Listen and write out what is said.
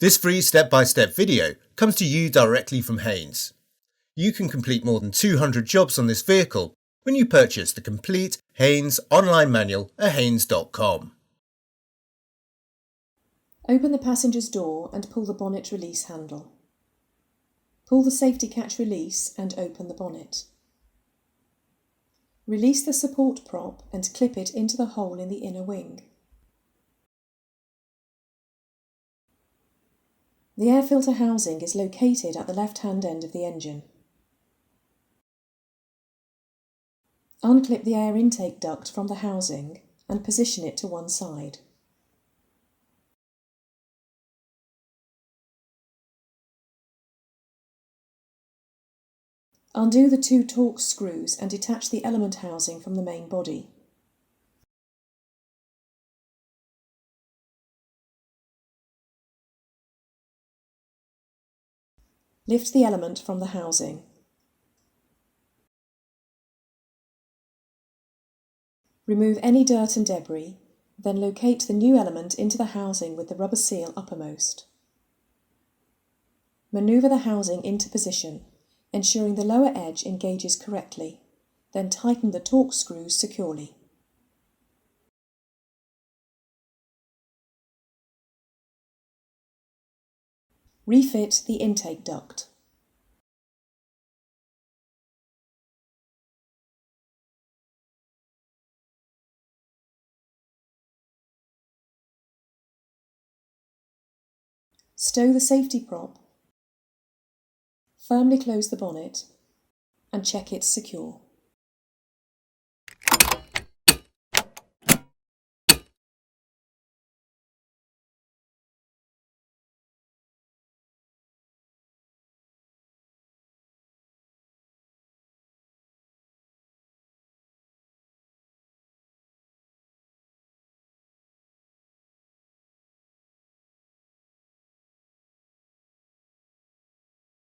This free step-by-step video comes to you directly from Haynes. You can complete more than 200 jobs on this vehicle when you purchase the complete Haynes online manual at haynes.com. Open the passenger's door and pull the bonnet release handle. Pull the safety catch release and open the bonnet. Release the support prop and clip it into the hole in the inner wing. The air filter housing is located at the left-hand end of the engine. Unclip the air intake duct from the housing and position it to one side. Undo the 2 Torx screws and detach the element housing from the main body. Lift the element from the housing. Remove any dirt and debris, then locate the new element into the housing with the rubber seal uppermost. Manoeuvre the housing into position, ensuring the lower edge engages correctly, then tighten the Torx screws securely. Refit the intake duct. Stow the safety prop, firmly close the bonnet, and check it's secure.